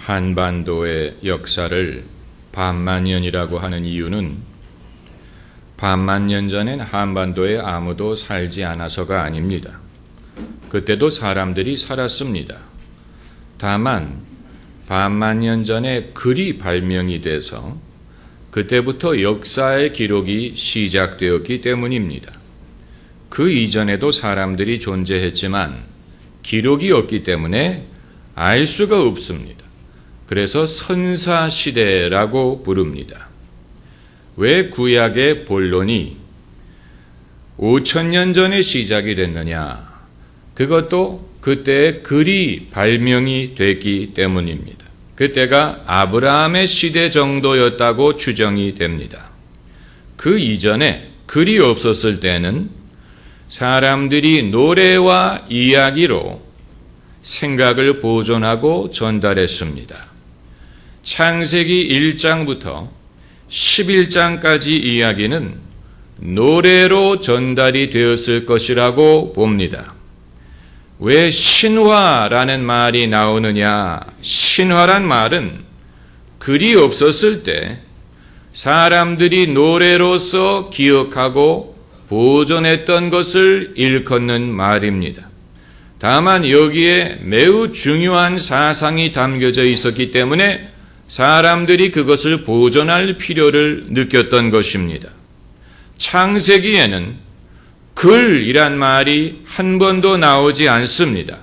한반도의 역사를 반만년이라고 하는 이유는 반만년 전엔 한반도에 아무도 살지 않아서가 아닙니다. 그때도 사람들이 살았습니다. 다만 반만년 전에 글이 발명이 돼서 그때부터 역사의 기록이 시작되었기 때문입니다. 그 이전에도 사람들이 존재했지만 기록이 없기 때문에 알 수가 없습니다. 그래서 선사시대라고 부릅니다. 왜 구약의 본론이 5,000년 전에 시작이 됐느냐? 그것도 그때 글이 발명이 됐기 때문입니다. 그때가 아브라함의 시대 정도였다고 추정이 됩니다. 그 이전에 글이 없었을 때는 사람들이 노래와 이야기로 생각을 보존하고 전달했습니다. 창세기 1장부터 11장까지 이야기는 노래로 전달이 되었을 것이라고 봅니다. 왜 신화라는 말이 나오느냐? 신화란 말은 글이 없었을 때 사람들이 노래로서 기억하고 보존했던 것을 일컫는 말입니다. 다만 여기에 매우 중요한 사상이 담겨져 있었기 때문에 사람들이 그것을 보존할 필요를 느꼈던 것입니다. 창세기에는 글이란 말이 한 번도 나오지 않습니다.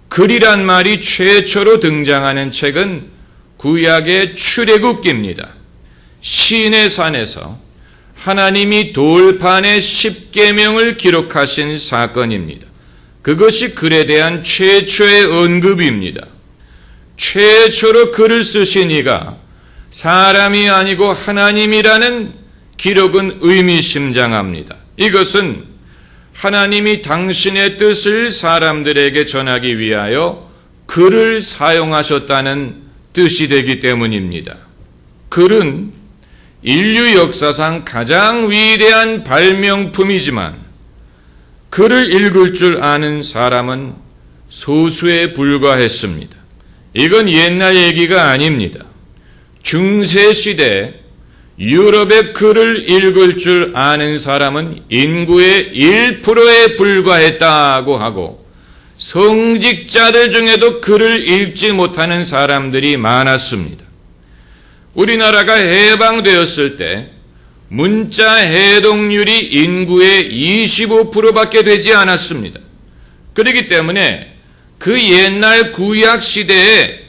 글이란 말이 최초로 등장하는 책은 구약의 출애굽기입니다. 시내 산에서 하나님이 돌판에 10계명을 기록하신 사건입니다. 그것이 글에 대한 최초의 언급입니다. 최초로 글을 쓰신 이가 사람이 아니고 하나님이라는 기록은 의미심장합니다. 이것은 하나님이 당신의 뜻을 사람들에게 전하기 위하여 글을 사용하셨다는 뜻이 되기 때문입니다. 글은 인류 역사상 가장 위대한 발명품이지만 글을 읽을 줄 아는 사람은 소수에 불과했습니다. 이건 옛날 얘기가 아닙니다. 중세시대 유럽의 글을 읽을 줄 아는 사람은 인구의 1%에 불과했다고 하고 성직자들 중에도 글을 읽지 못하는 사람들이 많았습니다. 우리나라가 해방되었을 때 문자 해독률이 인구의 25%밖에 되지 않았습니다. 그렇기 때문에 그 옛날 구약 시대에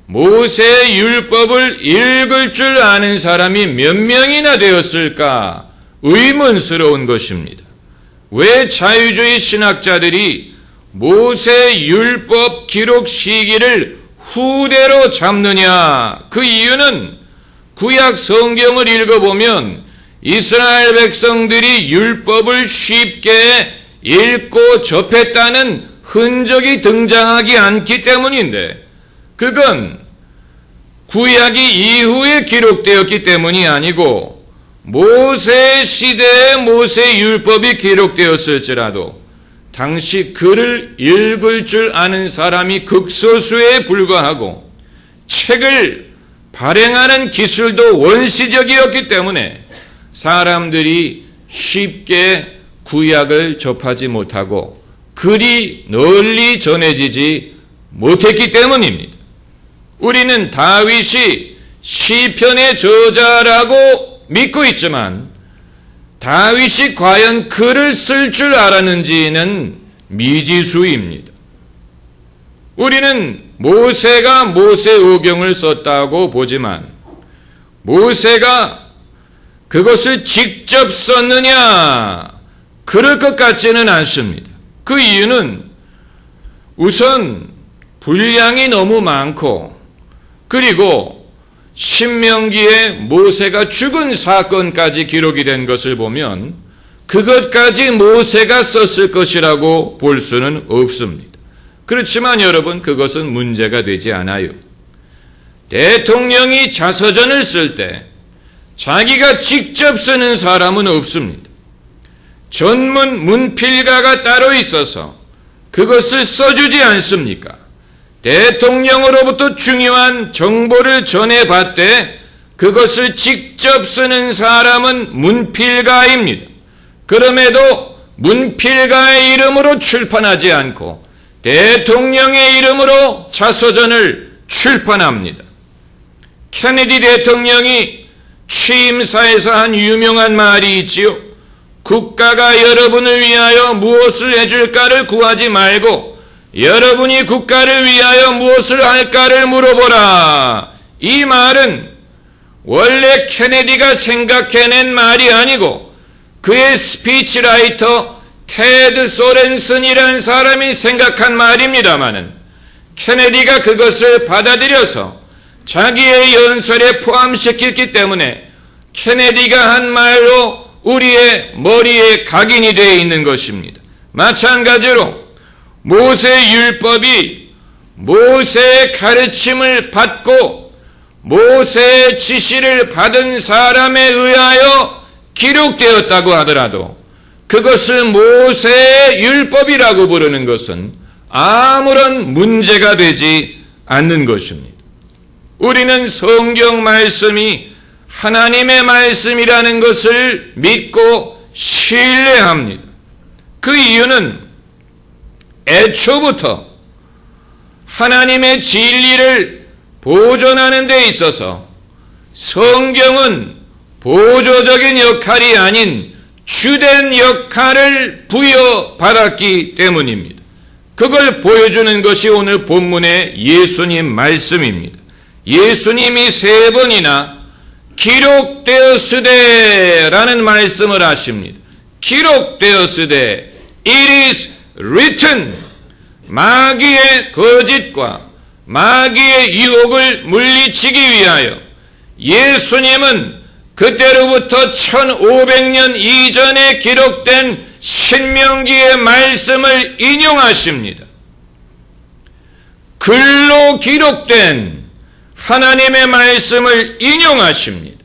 모세 율법을 읽을 줄 아는 사람이 몇 명이나 되었을까 의문스러운 것입니다. 왜 자유주의 신학자들이 모세 율법 기록 시기를 후대로 잡느냐? 그 이유는 구약 성경을 읽어보면 이스라엘 백성들이 율법을 쉽게 읽고 접했다는 흔적이 등장하지 않기 때문인데 그건 구약이 이후에 기록되었기 때문이 아니고 모세 시대에 모세 율법이 기록되었을지라도 당시 글을 읽을 줄 아는 사람이 극소수에 불과하고 책을 발행하는 기술도 원시적이었기 때문에 사람들이 쉽게 구약을 접하지 못하고 글이 널리 전해지지 못했기 때문입니다. 우리는 다윗이 시편의 저자라고 믿고 있지만 다윗이 과연 글을 쓸 줄 알았는지는 미지수입니다. 우리는 모세가 모세오경을 썼다고 보지만 모세가 그것을 직접 썼느냐? 그럴 것 같지는 않습니다. 그 이유는 우선 분량이 너무 많고 그리고 신명기에 모세가 죽은 사건까지 기록이 된 것을 보면 그것까지 모세가 썼을 것이라고 볼 수는 없습니다. 그렇지만 여러분 그것은 문제가 되지 않아요. 대통령이 자서전을 쓸 때 자기가 직접 쓰는 사람은 없습니다. 전문 문필가가 따로 있어서 그것을 써주지 않습니까? 대통령으로부터 중요한 정보를 전해받되 그것을 직접 쓰는 사람은 문필가입니다. 그럼에도 문필가의 이름으로 출판하지 않고 대통령의 이름으로 자서전을 출판합니다. 케네디 대통령이 취임사에서 한 유명한 말이 있지요. 국가가 여러분을 위하여 무엇을 해줄까를 구하지 말고 여러분이 국가를 위하여 무엇을 할까를 물어보라. 이 말은 원래 케네디가 생각해낸 말이 아니고 그의 스피치라이터 테드 소렌슨이라는 사람이 생각한 말입니다마는 케네디가 그것을 받아들여서 자기의 연설에 포함시켰기 때문에 케네디가 한 말로 우리의 머리에 각인이 되어 있는 것입니다. 마찬가지로 모세 율법이 모세의 가르침을 받고 모세의 지시를 받은 사람에 의하여 기록되었다고 하더라도 그것을 모세의 율법이라고 부르는 것은 아무런 문제가 되지 않는 것입니다. 우리는 성경 말씀이 하나님의 말씀이라는 것을 믿고 신뢰합니다. 그 이유는 애초부터 하나님의 진리를 보존하는 데 있어서 성경은 보조적인 역할이 아닌 주된 역할을 부여받았기 때문입니다. 그걸 보여주는 것이 오늘 본문의 예수님 말씀입니다. 예수님이 3번이나 기록되었으되 라는 말씀을 하십니다. 기록되었으되 It is written. 마귀의 거짓과 마귀의 유혹을 물리치기 위하여 예수님은 그때로부터 1500년 이전에 기록된 신명기의 말씀을 인용하십니다. 글로 기록된 하나님의 말씀을 인용하십니다.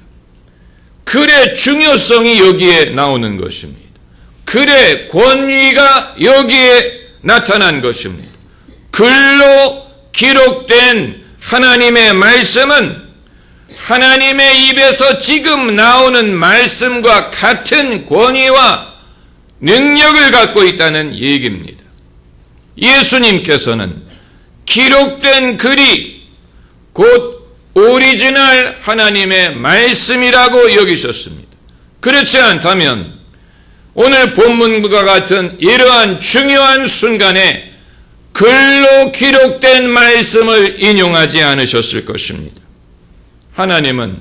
글의 중요성이 여기에 나오는 것입니다. 글의 권위가 여기에 나타난 것입니다. 글로 기록된 하나님의 말씀은 하나님의 입에서 지금 나오는 말씀과 같은 권위와 능력을 갖고 있다는 얘기입니다. 예수님께서는 기록된 글이 곧 오리지널 하나님의 말씀이라고 여기셨습니다. 그렇지 않다면 오늘 본문과 같은 이러한 중요한 순간에 글로 기록된 말씀을 인용하지 않으셨을 것입니다. 하나님은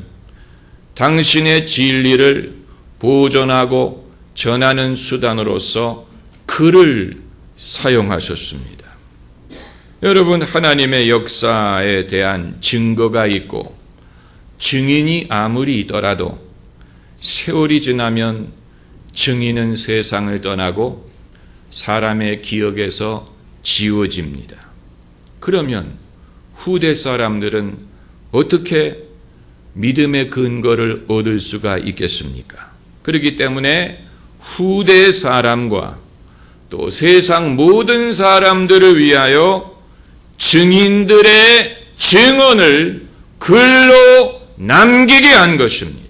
당신의 진리를 보존하고 전하는 수단으로서 글을 사용하셨습니다. 여러분, 하나님의 역사에 대한 증거가 있고 증인이 아무리 있더라도 세월이 지나면 증인은 세상을 떠나고 사람의 기억에서 지워집니다. 그러면 후대 사람들은 어떻게 믿음의 근거를 얻을 수가 있겠습니까? 그렇기 때문에 후대 사람과 또 세상 모든 사람들을 위하여 증인들의 증언을 글로 남기게 한 것입니다.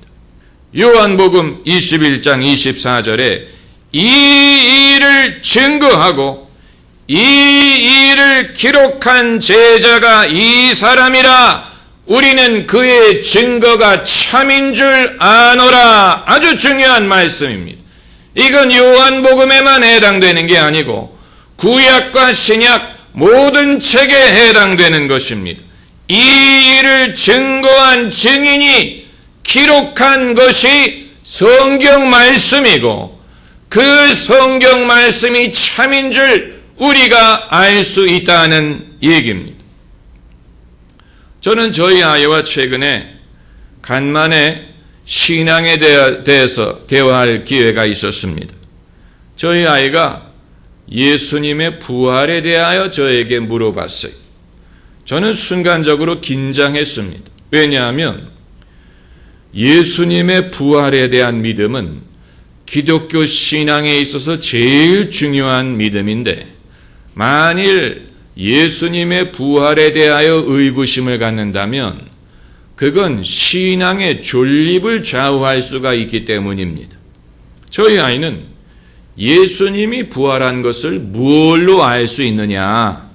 요한복음 21장 24절에 이 일을 증거하고 이 일을 기록한 제자가 이 사람이라 우리는 그의 증거가 참인 줄 아노라. 아주 중요한 말씀입니다. 이건 요한복음에만 해당되는 게 아니고 구약과 신약 모든 책에 해당되는 것입니다. 이 일을 증거한 증인이 기록한 것이 성경 말씀이고 그 성경 말씀이 참인 줄 우리가 알 수 있다는 얘기입니다. 저는 저희 아이와 최근에 간만에 신앙에 대해서 대화할 기회가 있었습니다. 저희 아이가 예수님의 부활에 대하여 저에게 물어봤어요. 저는 순간적으로 긴장했습니다. 왜냐하면 예수님의 부활에 대한 믿음은 기독교 신앙에 있어서 제일 중요한 믿음인데 만일 예수님의 부활에 대하여 의구심을 갖는다면 그건 신앙의 존립을 좌우할 수가 있기 때문입니다. 저희 아이는 예수님이 부활한 것을 무엇로 알 수 있느냐?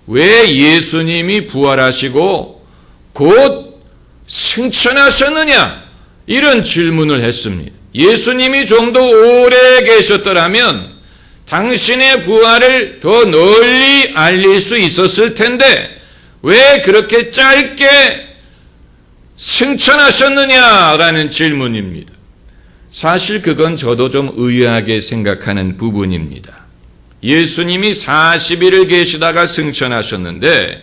왜 예수님이 부활하시고 곧 승천하셨느냐? 이런 질문을 했습니다. 예수님이 좀 더 오래 계셨더라면 당신의 부활을 더 널리 알릴 수 있었을 텐데 왜 그렇게 짧게 승천하셨느냐라는 질문입니다. 사실 그건 저도 좀 의아하게 생각하는 부분입니다. 예수님이 40일을 계시다가 승천하셨는데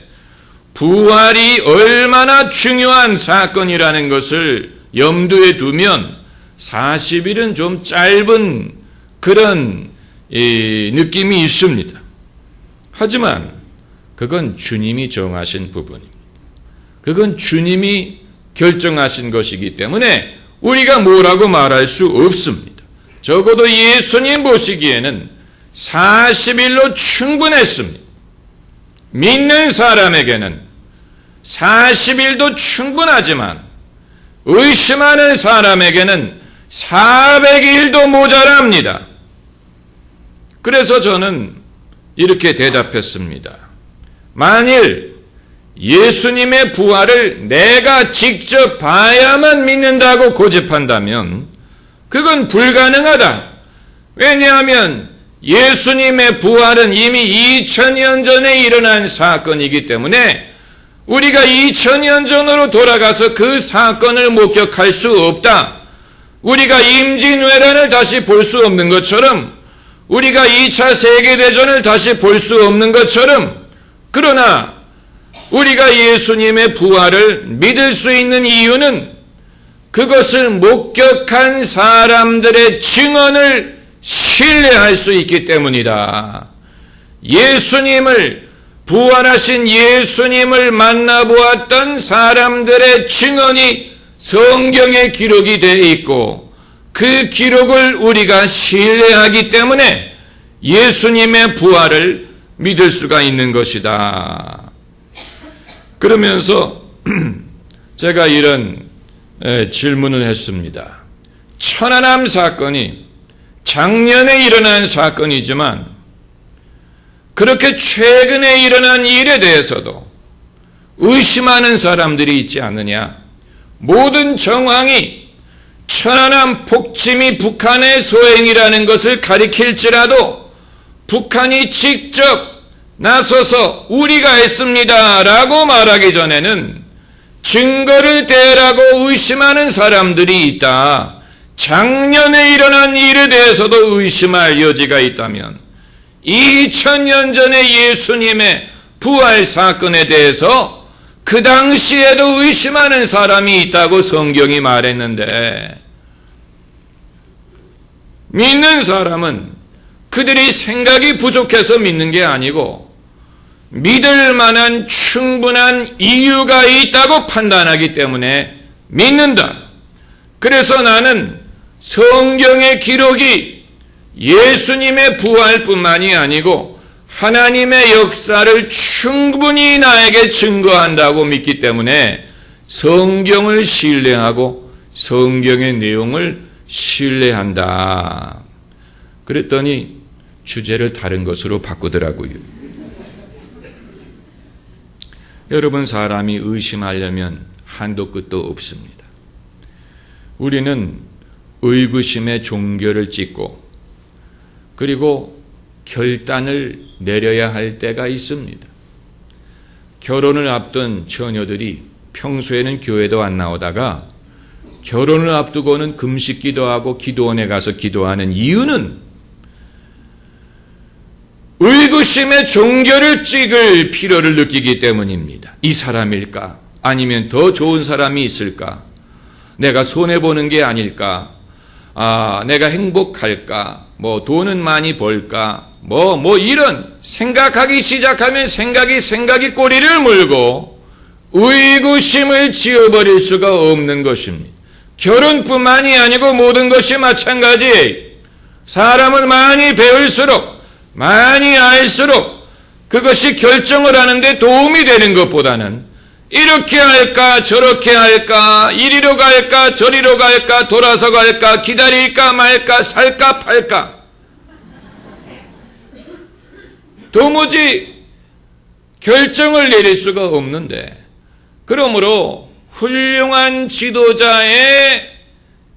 부활이 얼마나 중요한 사건이라는 것을 염두에 두면 40일은 좀 짧은 그런 느낌이 있습니다. 하지만 그건 주님이 정하신 부분입니다. 그건 주님이 결정하신 것이기 때문에 우리가 뭐라고 말할 수 없습니다. 적어도 예수님 보시기에는 40일로 충분했습니다. 믿는 사람에게는 40일도 충분하지만 의심하는 사람에게는 400일도 모자랍니다. 그래서 저는 이렇게 대답했습니다. 만일 예수님의 부활을 내가 직접 봐야만 믿는다고 고집한다면 그건 불가능하다. 왜냐하면 예수님의 부활은 이미 2000년 전에 일어난 사건이기 때문에 우리가 2000년 전으로 돌아가서 그 사건을 목격할 수 없다. 우리가 임진왜란을 다시 볼 수 없는 것처럼 우리가 2차 세계대전을 다시 볼 수 없는 것처럼 그러나 우리가 예수님의 부활을 믿을 수 있는 이유는 그것을 목격한 사람들의 증언을 신뢰할 수 있기 때문이다. 예수님을 부활하신 예수님을 만나보았던 사람들의 증언이 성경에 기록이 되어 있고 그 기록을 우리가 신뢰하기 때문에 예수님의 부활을 믿을 수가 있는 것이다. 그러면서 제가 이런 질문을 했습니다. 천안함 사건이 작년에 일어난 사건이지만 그렇게 최근에 일어난 일에 대해서도 의심하는 사람들이 있지 않느냐. 모든 정황이 천안함 폭침이 북한의 소행이라는 것을 가리킬지라도 북한이 직접 나서서 우리가 했습니다 라고 말하기 전에는 증거를 대라고 의심하는 사람들이 있다. 작년에 일어난 일에 대해서도 의심할 여지가 있다면 2000년 전에 예수님의 부활 사건에 대해서 그 당시에도 의심하는 사람이 있다고 성경이 말했는데 믿는 사람은 그들이 생각이 부족해서 믿는 게 아니고 믿을 만한 충분한 이유가 있다고 판단하기 때문에 믿는다. 그래서 나는 성경의 기록이 예수님의 부활뿐만이 아니고 하나님의 역사를 충분히 나에게 증거한다고 믿기 때문에 성경을 신뢰하고 성경의 내용을 신뢰한다. 그랬더니 주제를 다른 것으로 바꾸더라고요. 여러분, 사람이 의심하려면 한도 끝도 없습니다. 우리는 의구심의 종결을 찍고 그리고 결단을 내려야 할 때가 있습니다. 결혼을 앞둔 처녀들이 평소에는 교회도 안 나오다가 결혼을 앞두고는 금식 기도하고 기도원에 가서 기도하는 이유는 의구심의 종결을 찍을 필요를 느끼기 때문입니다. 이 사람일까? 아니면 더 좋은 사람이 있을까? 내가 손해보는 게 아닐까? 내가 행복할까? 돈은 많이 벌까? 이런 생각하기 시작하면 생각이 꼬리를 물고 의구심을 지어버릴 수가 없는 것입니다. 결혼뿐만이 아니고 모든 것이 마찬가지. 사람은 많이 배울수록 많이 알수록 그것이 결정을 하는데 도움이 되는 것보다는 이렇게 할까 저렇게 할까 이리로 갈까 저리로 갈까 돌아서 갈까 기다릴까 말까 살까 팔까 도무지 결정을 내릴 수가 없는데, 그러므로 훌륭한 지도자의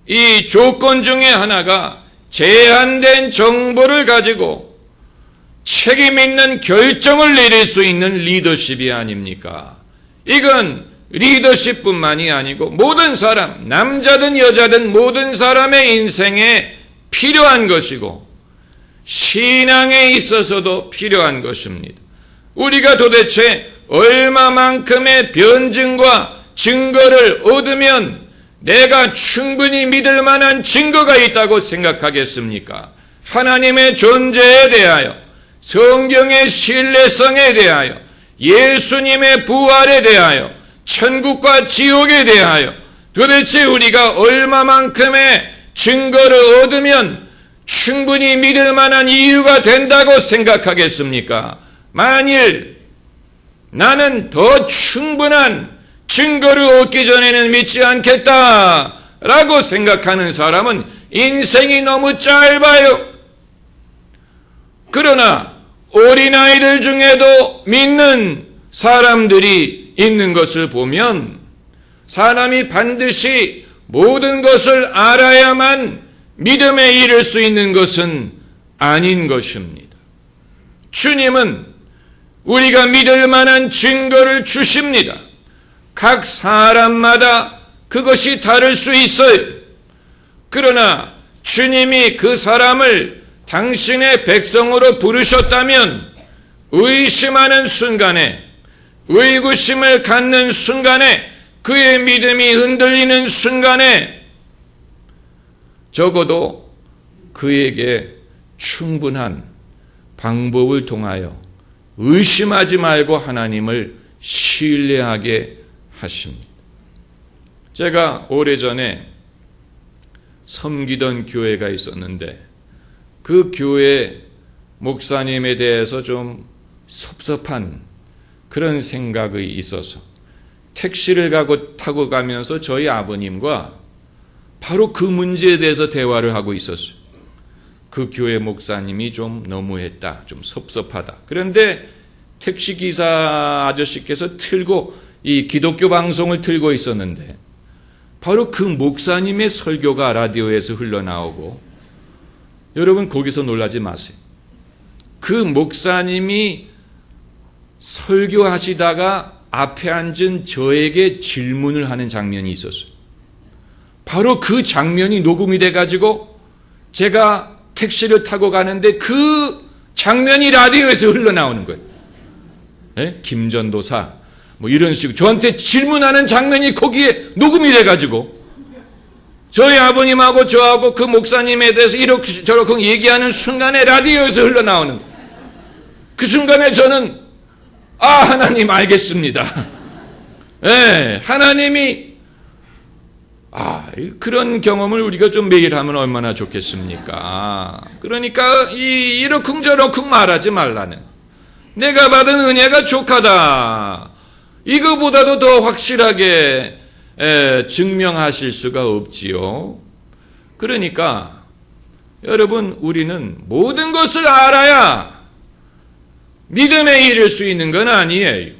이 조건 중에 하나가 제한된 정보를 가지고 책임 있는 결정을 내릴 수 있는 리더십이 아닙니까? 이건 리더십뿐만이 아니고 모든 사람, 남자든 여자든 모든 사람의 인생에 필요한 것이고 신앙에 있어서도 필요한 것입니다. 우리가 도대체 얼마만큼의 변증과 증거를 얻으면 내가 충분히 믿을 만한 증거가 있다고 생각하겠습니까? 하나님의 존재에 대하여, 성경의 신뢰성에 대하여, 예수님의 부활에 대하여, 천국과 지옥에 대하여 도대체 우리가 얼마만큼의 증거를 얻으면 충분히 믿을 만한 이유가 된다고 생각하겠습니까? 만일 나는 더 충분한 증거를 얻기 전에는 믿지 않겠다라고 생각하는 사람은 인생이 너무 짧아요. 그러나 어린아이들 중에도 믿는 사람들이 있는 것을 보면 사람이 반드시 모든 것을 알아야만 믿음에 이를 수 있는 것은 아닌 것입니다. 주님은 우리가 믿을 만한 증거를 주십니다. 각 사람마다 그것이 다를 수 있어요. 그러나 주님이 그 사람을 당신의 백성으로 부르셨다면 의심하는 순간에, 의구심을 갖는 순간에, 그의 믿음이 흔들리는 순간에 적어도 그에게 충분한 방법을 통하여 의심하지 말고 하나님을 신뢰하게 하십니다. 제가 오래전에 섬기던 교회가 있었는데 그 교회 목사님에 대해서 좀 섭섭한 그런 생각이 있어서 택시를 타고 가면서 저희 아버님과 바로 그 문제에 대해서 대화를 하고 있었어요. 그 교회 목사님이 좀 너무했다, 좀 섭섭하다. 그런데 택시기사 아저씨께서 틀고 이 기독교 방송을 틀고 있었는데 바로 그 목사님의 설교가 라디오에서 흘러나오고, 여러분 거기서 놀라지 마세요. 그 목사님이 설교하시다가 앞에 앉은 저에게 질문을 하는 장면이 있었어요. 바로 그 장면이 녹음이 돼가지고 제가 택시를 타고 가는데 그 장면이 라디오에서 흘러나오는 거예요. 네? 김전도사 뭐 이런 식으로 저한테 질문하는 장면이 거기에 녹음이 돼가지고 저희 아버님하고 저하고 그 목사님에 대해서 이렇게 저렇게 얘기하는 순간에 라디오에서 흘러나오는 거예요. 그 순간에 저는 하나님 알겠습니다. 네, 하나님이 그런 경험을 우리가 좀 매일 하면 얼마나 좋겠습니까? 그러니까 이러쿵저러쿵 말하지 말라는, 내가 받은 은혜가 족하다, 이거보다도 더 확실하게 증명하실 수가 없지요. 그러니까 여러분, 우리는 모든 것을 알아야 믿음에 이를 수 있는 건 아니에요.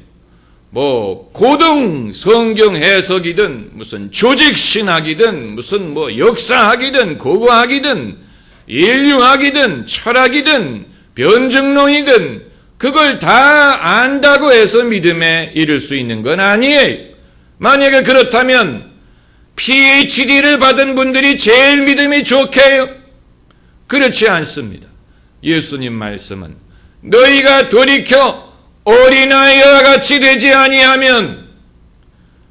뭐 고등 성경 해석이든 무슨 조직 신학이든 무슨 뭐 역사학이든 고고학이든 인류학이든 철학이든 변증론이든 그걸 다 안다고 해서 믿음에 이를 수 있는 건 아니에요. 만약에 그렇다면 PhD를 받은 분들이 제일 믿음이 좋게요? 그렇지 않습니다. 예수님 말씀은 너희가 돌이켜 어린아이와 같이 되지 아니하면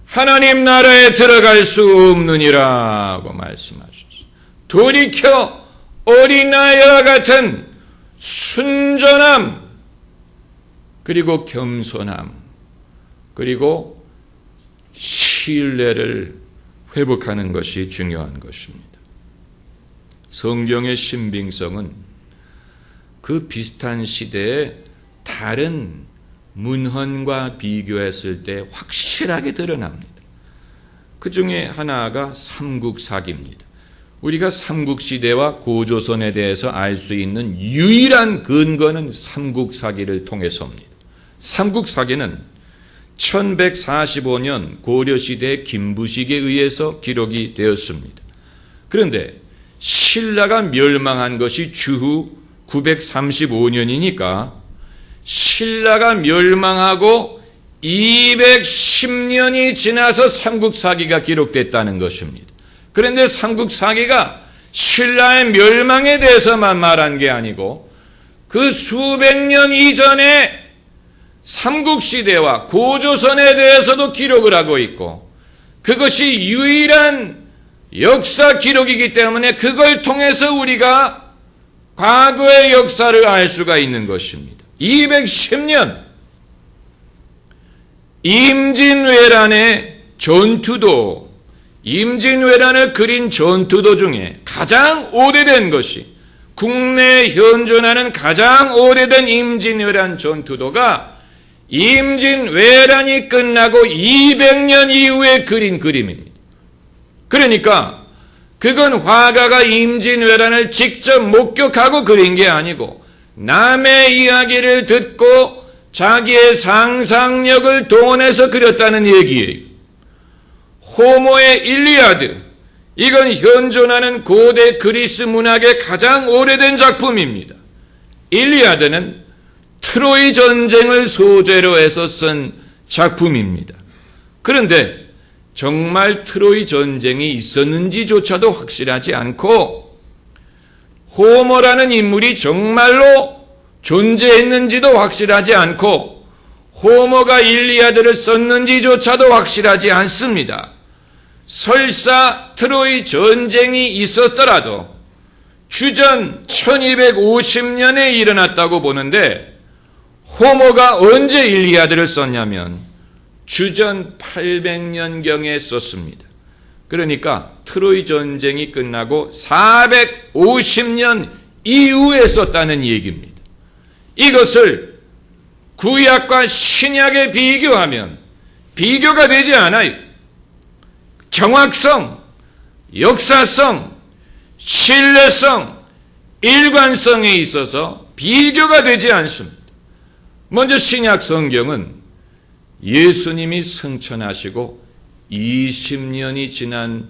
하나님 나라에 들어갈 수 없느니라고 말씀하셨어요. 돌이켜 어린아이와 같은 순전함, 그리고 겸손함, 그리고 신뢰를 회복하는 것이 중요한 것입니다. 성경의 신빙성은 그 비슷한 시대에 다른 문헌과 비교했을 때 확실하게 드러납니다. 그 중에 하나가 삼국사기입니다. 우리가 삼국시대와 고조선에 대해서 알 수 있는 유일한 근거는 삼국사기를 통해서입니다. 삼국사기는 1145년 고려시대 김부식에 의해서 기록이 되었습니다. 그런데 신라가 멸망한 것이 주후 935년이니까 신라가 멸망하고 210년이 지나서 삼국사기가 기록됐다는 것입니다. 그런데 삼국사기가 신라의 멸망에 대해서만 말한 게 아니고 그 수백 년 이전에 삼국시대와 고조선에 대해서도 기록을 하고 있고 그것이 유일한 역사 기록이기 때문에 그걸 통해서 우리가 과거의 역사를 알 수가 있는 것입니다. 210년 임진왜란의 전투도 임진왜란을 그린 전투도 중에 가장 오래된 것이 국내에 현존하는 가장 오래된 임진왜란 전투도가 임진왜란이 끝나고 200년 이후에 그린 그림입니다. 그러니까 그건 화가가 임진왜란을 직접 목격하고 그린 게 아니고 남의 이야기를 듣고 자기의 상상력을 동원해서 그렸다는 얘기예요. 호모의 일리아드, 이건 현존하는 고대 그리스 문학의 가장 오래된 작품입니다. 일리아드는 트로이 전쟁을 소재로 해서 쓴 작품입니다. 그런데 정말 트로이 전쟁이 있었는지조차도 확실하지 않고 호모라는 인물이 정말로 존재했는지도 확실하지 않고 호모가 일리아드를 썼는지조차도 확실하지 않습니다. 설사 트로이 전쟁이 있었더라도 주전 1250년에 일어났다고 보는데 호모가 언제 일리아드를 썼냐면 주전 800년경에 썼습니다. 그러니까 트로이 전쟁이 끝나고 450년 이후에 썼다는 얘기입니다. 이것을 구약과 신약에 비교하면 비교가 되지 않아요. 정확성, 역사성, 신뢰성, 일관성에 있어서 비교가 되지 않습니다. 먼저 신약 성경은 예수님이 승천하시고 20년이 지난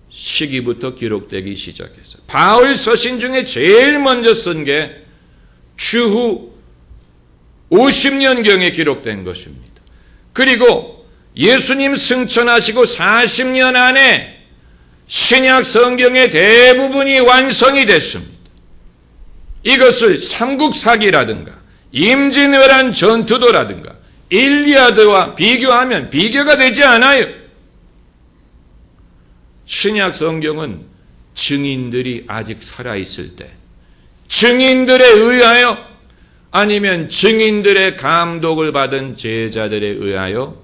시기부터 기록되기 시작했어요. 바울 서신 중에 제일 먼저 쓴 게 주후 50년경에 기록된 것입니다. 그리고 예수님 승천하시고 40년 안에 신약 성경의 대부분이 완성이 됐습니다. 이것을 삼국사기라든가 임진왜란 전투도라든가 일리아드와 비교하면 비교가 되지 않아요. 신약 성경은 증인들이 아직 살아있을 때 증인들에 의하여 아니면 증인들의 감독을 받은 제자들에 의하여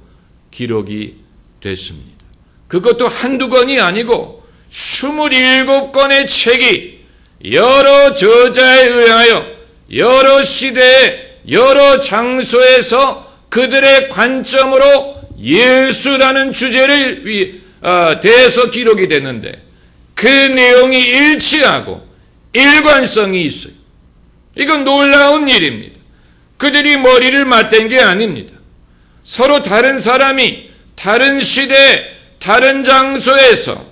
기록이 됐습니다. 그것도 한두 권이 아니고 27권의 책이 여러 저자에 의하여 여러 시대에 여러 장소에서 그들의 관점으로 예수라는 주제를 대해서 기록이 됐는데 그 내용이 일치하고 일관성이 있어요. 이건 놀라운 일입니다. 그들이 머리를 맞댄 게 아닙니다. 서로 다른 사람이 다른 시대, 다른 장소에서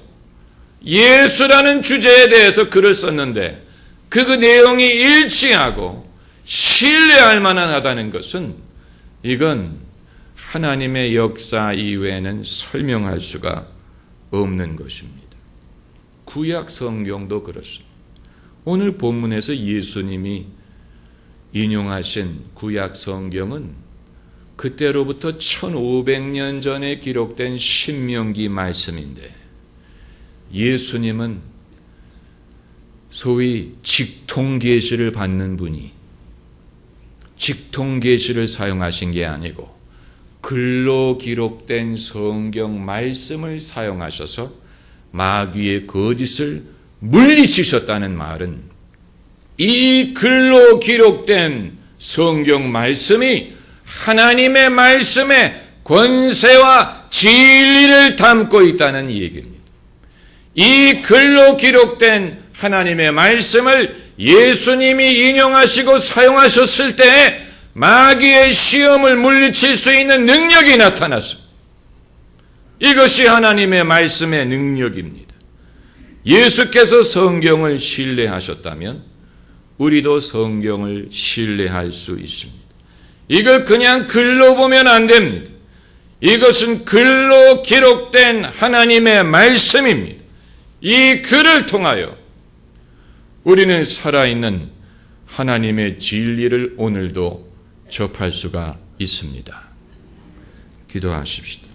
예수라는 주제에 대해서 글을 썼는데 그 내용이 일치하고 신뢰할 만하다는 것은 이건 하나님의 역사 이외에는 설명할 수가 없는 것입니다. 구약 성경도 그렇습니다. 오늘 본문에서 예수님이 인용하신 구약 성경은 그때로부터 1500년 전에 기록된 신명기 말씀인데 예수님은 소위 직통계시를 받는 분이 직통계시를 사용하신 게 아니고 글로 기록된 성경 말씀을 사용하셔서 마귀의 거짓을 물리치셨다는 말은 이 글로 기록된 성경 말씀이 하나님의 말씀의 권세와 진리를 담고 있다는 얘기입니다. 이 글로 기록된 하나님의 말씀을 예수님이 인용하시고 사용하셨을 때 마귀의 시험을 물리칠 수 있는 능력이 나타났습니다. 이것이 하나님의 말씀의 능력입니다. 예수께서 성경을 신뢰하셨다면 우리도 성경을 신뢰할 수 있습니다. 이걸 그냥 글로 보면 안 됩니다. 이것은 글로 기록된 하나님의 말씀입니다. 이 글을 통하여 우리는 살아있는 하나님의 진리를 오늘도 접할 수가 있습니다. 기도하십시다.